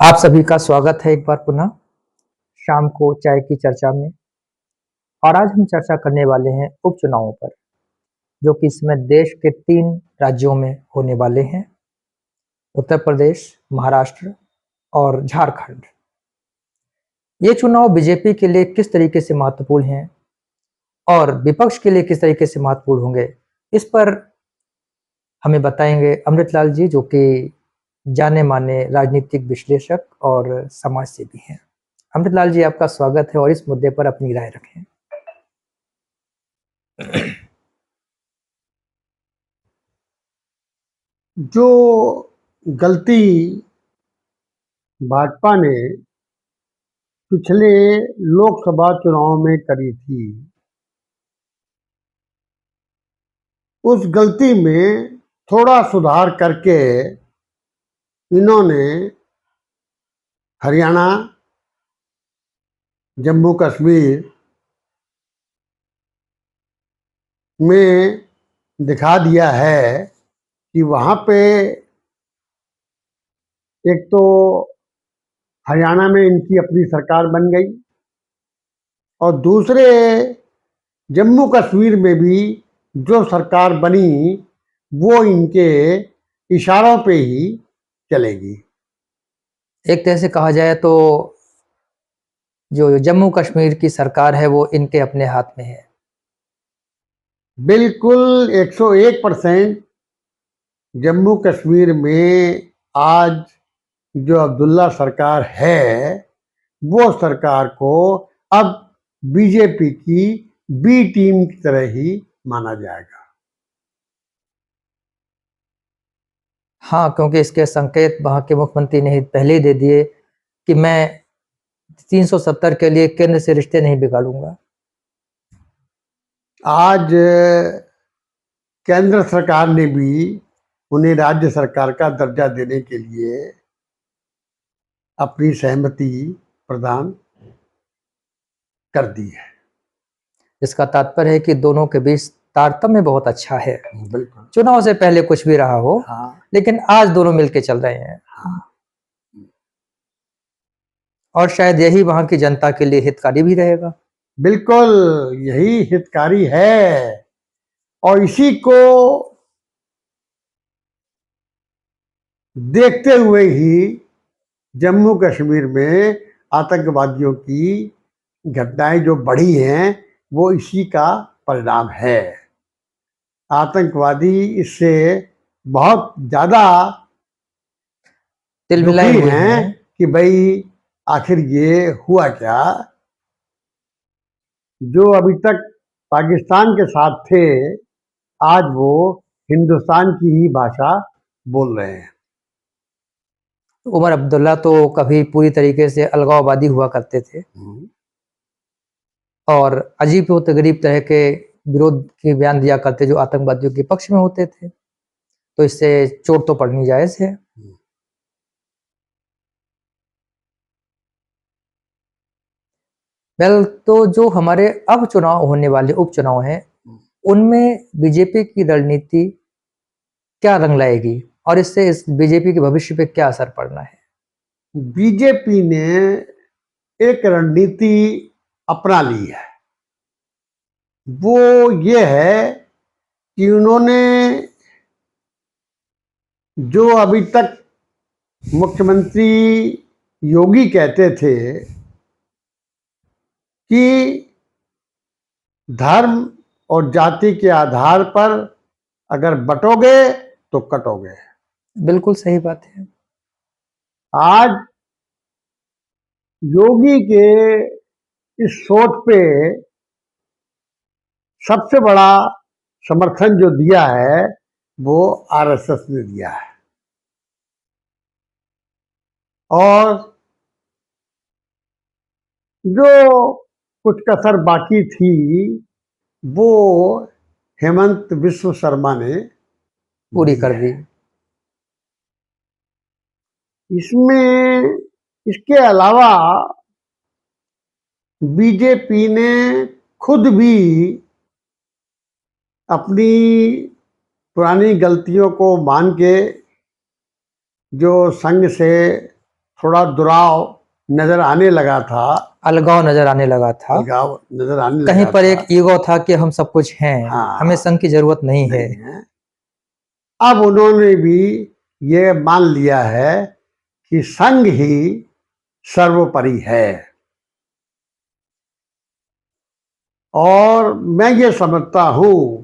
आप सभी का स्वागत है एक बार पुनः शाम को चाय की चर्चा में। और आज हम चर्चा करने वाले हैं उपचुनावों पर, जो कि इस समय देश के 3 राज्यों में होने वाले हैं: उत्तर प्रदेश, महाराष्ट्र और झारखंड। ये चुनाव बीजेपी के लिए किस तरीके से महत्वपूर्ण हैं और विपक्ष के लिए किस तरीके से महत्वपूर्ण होंगे, इस पर हमें बताएंगे अमृतलाल जी, जो कि जाने माने राजनीतिक विश्लेषक और समाज सेवी हैं। अमृतलाल जी, आपका स्वागत है और इस मुद्दे पर अपनी राय रखें। जो गलती भाजपा ने पिछले लोकसभा चुनाव में करी थी, उस गलती में थोड़ा सुधार करके इन्होंने हरियाणा, जम्मू कश्मीर में दिखा दिया है कि वहाँ पे एक तो हरियाणा में इनकी अपनी सरकार बन गई और दूसरे जम्मू कश्मीर में भी जो सरकार बनी वो इनके इशारों पे ही चलेगी। एक तरह से कहा जाए तो जो जम्मू कश्मीर की सरकार है वो इनके अपने हाथ में है। बिल्कुल 101% जम्मू कश्मीर में आज जो अब्दुल्ला सरकार है वो सरकार को अब बीजेपी की बी टीम की तरह ही माना जाएगा। हाँ, क्योंकि इसके संकेत वहां के मुख्यमंत्री ने पहले ही दे दिए कि मैं 370 के लिए केंद्र से रिश्ते नहीं बिगाड़ूंगा। आज केंद्र सरकार ने भी उन्हें राज्य सरकार का दर्जा देने के लिए अपनी सहमति प्रदान कर दी है। इसका तात्पर्य है कि दोनों के बीच तारतम्य बहुत अच्छा है। बिल्कुल। चुनाव से पहले कुछ भी रहा हो, हाँ। लेकिन आज दोनों मिलके चल रहे हैं। हाँ। और शायद यही वहां की जनता के लिए हितकारी भी रहेगा। बिल्कुल यही हितकारी है और इसी को देखते हुए ही जम्मू कश्मीर में आतंकवादियों की घटनाएं जो बढ़ी हैं वो इसी का परिणाम है। आतंकवादी इससे बहुत ज्यादा तिलमिलाए दुखी हुए हैं हैं। कि भाई आखिर ये हुआ क्या। जो अभी तक पाकिस्तान के साथ थे आज वो हिंदुस्तान की ही भाषा बोल रहे हैं। उमर अब्दुल्ला तो कभी पूरी तरीके से अलगाववादी हुआ करते थे और अजीब व गरीब तरह के विरोध के बयान दिया करते जो आतंकवादियों के पक्ष में होते थे। तो इससे चोट तो पड़नी जायज है। वेल, तो जो हमारे अब चुनाव होने वाले उपचुनाव हैं, उनमें बीजेपी की रणनीति क्या रंग लाएगी और इससे इस बीजेपी के भविष्य पे क्या असर पड़ना है? बीजेपी ने एक रणनीति अपना ली है। वो ये है कि उन्होंने जो अभी तक मुख्यमंत्री योगी कहते थे कि धर्म और जाति के आधार पर अगर बटोगे तो कटोगे। बिल्कुल सही बात है। आज योगी के इस सोच पे सबसे बड़ा समर्थन जो दिया है वो आरएसएस ने दिया है और जो कुछ कसर बाकी थी वो हेमंत विश्व शर्मा ने पूरी दी कर है। दी। इसमें इसके अलावा बीजेपी ने खुद भी अपनी पुरानी गलतियों को मान के जो संघ से थोड़ा दुराव नजर आने लगा था, अलगाव नजर आने लगा था, अलगाव नजर आने कहीं लगा पर था। एक ईगो था कि हम सब कुछ हैं, हाँ, हमें संघ की जरूरत नहीं है। नहीं है। अब उन्होंने भी ये मान लिया है कि संघ ही सर्वोपरि है, और मैं ये समझता हूं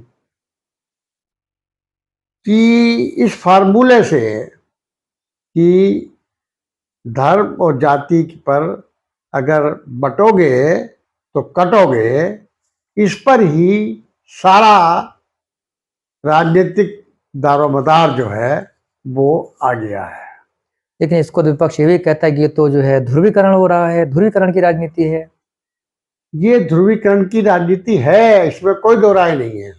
कि इस फार्मूले से कि धर्म और जाति पर अगर बटोगे तो कटोगे, इस पर ही सारा राजनीतिक दारोमदार जो है वो आ गया है। लेकिन इसको तो विपक्ष ये भी कहता है कि ये तो जो है ध्रुवीकरण हो रहा है, ध्रुवीकरण की राजनीति है। ये ध्रुवीकरण की राजनीति है, इसमें कोई दो राय नहीं है। नहीं,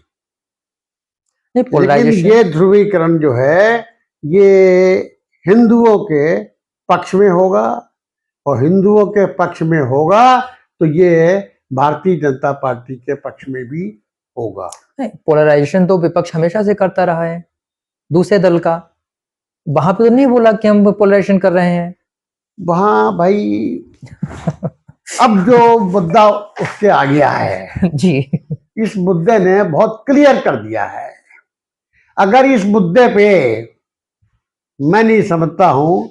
लेकिन पोलराइजेशन। ये ध्रुवीकरण जो है ये हिंदुओं के पक्ष में होगा, और हिंदुओं के पक्ष में होगा तो ये भारतीय जनता पार्टी के पक्ष में भी होगा। नहीं, पोलराइजेशन तो विपक्ष हमेशा से करता रहा है, दूसरे दल का। वहां पे तो नहीं बोला कि हम पोलराइजेशन कर रहे हैं। वहां भाई अब जो मुद्दा उसके आ गया है जी। इस मुद्दे ने बहुत क्लियर कर दिया है। अगर इस मुद्दे पे मैं नहीं समझता हूं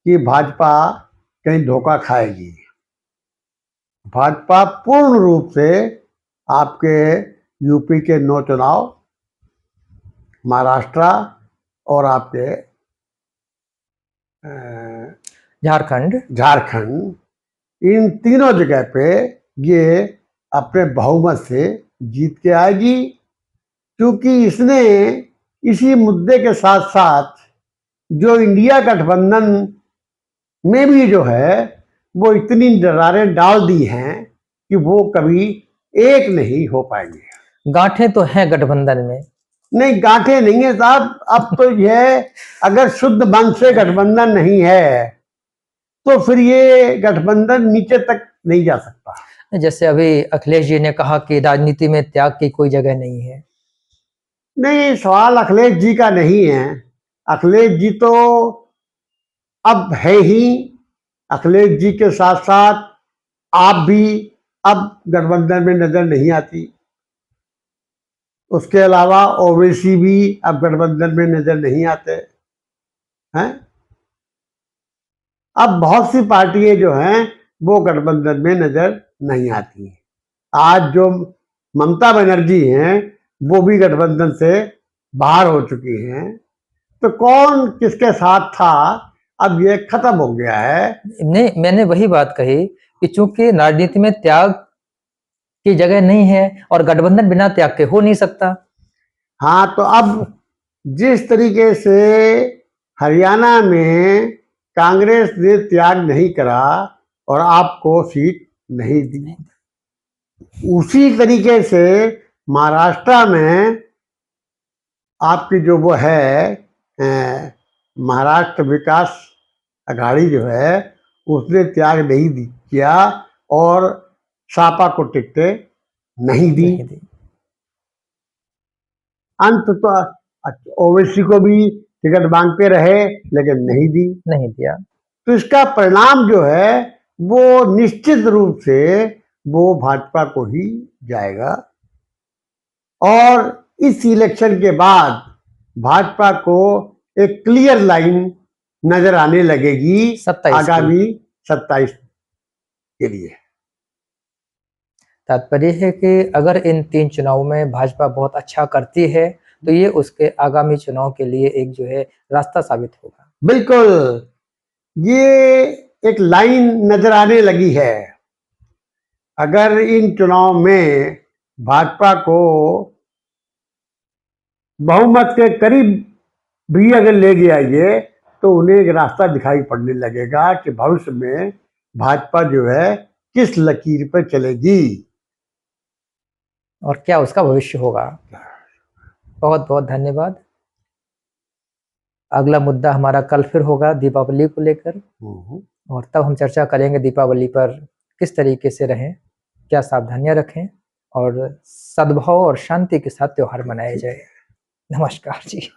कि भाजपा कहीं धोखा खाएगी। भाजपा पूर्ण रूप से आपके यूपी के 9 चुनाव, महाराष्ट्र और आपके झारखंड, इन तीनों जगह पे ये अपने बहुमत से जीत के आएगी, क्योंकि इसने इसी मुद्दे के साथ साथ जो इंडिया गठबंधन में भी जो है वो इतनी दरारें डाल दी हैं कि वो कभी एक नहीं हो पाएंगे। गांठें तो हैं गठबंधन में। नहीं, गांठें नहीं है साहब। अब तो यह अगर शुद्ध मन से गठबंधन नहीं है तो फिर ये गठबंधन नीचे तक नहीं जा सकता। जैसे अभी अखिलेश जी ने कहा कि राजनीति में त्याग की कोई जगह नहीं है। नहीं, सवाल अखिलेश जी का नहीं है। अखिलेश जी तो अब है ही। अखिलेश जी के साथ साथ आप भी अब गठबंधन में नजर नहीं आती। उसके अलावा ओवैसी भी अब गठबंधन में नजर नहीं आते हैं। अब बहुत सी पार्टियां जो हैं वो गठबंधन में नजर नहीं आती। आज जो ममता बनर्जी हैं वो भी गठबंधन से बाहर हो चुकी हैं। तो कौन किसके साथ था अब ये खत्म हो गया है। नहीं, मैंने वही बात कही कि चूंकि राजनीति में त्याग की जगह नहीं है और गठबंधन बिना त्याग के हो नहीं सकता। हाँ, तो अब जिस तरीके से हरियाणा में कांग्रेस ने त्याग नहीं करा और आपको सीट नहीं दी, उसी तरीके से महाराष्ट्र में आपकी जो वो है महाराष्ट्र विकास अघाड़ी जो है उसने त्याग नहीं किया और सापा को टिकटें नहीं दी। अंत तो ओवैसी को भी टिकट मांगते रहे लेकिन नहीं दिया। तो इसका परिणाम जो है वो निश्चित रूप से वो भाजपा को ही जाएगा, और इस इलेक्शन के बाद भाजपा को एक क्लियर लाइन नजर आने लगेगी आगामी 27 के लिए। तात्पर्य है कि अगर इन 3 चुनावों में भाजपा बहुत अच्छा करती है तो ये उसके आगामी चुनाव के लिए एक जो है रास्ता साबित होगा। बिल्कुल, ये एक लाइन नजर आने लगी है। अगर इन चुनाव में भाजपा को बहुमत के करीब भी अगर ले गया ये, तो उन्हें एक रास्ता दिखाई पड़ने लगेगा कि भविष्य में भाजपा जो है किस लकीर पर चलेगी और क्या उसका भविष्य होगा। बहुत बहुत धन्यवाद। अगला मुद्दा हमारा कल फिर होगा दीपावली को लेकर, और तब हम चर्चा करेंगे दीपावली पर किस तरीके से रहें, क्या सावधानियां रखें और सद्भाव और शांति के साथ त्योहार मनाए जाए। नमस्कार जी।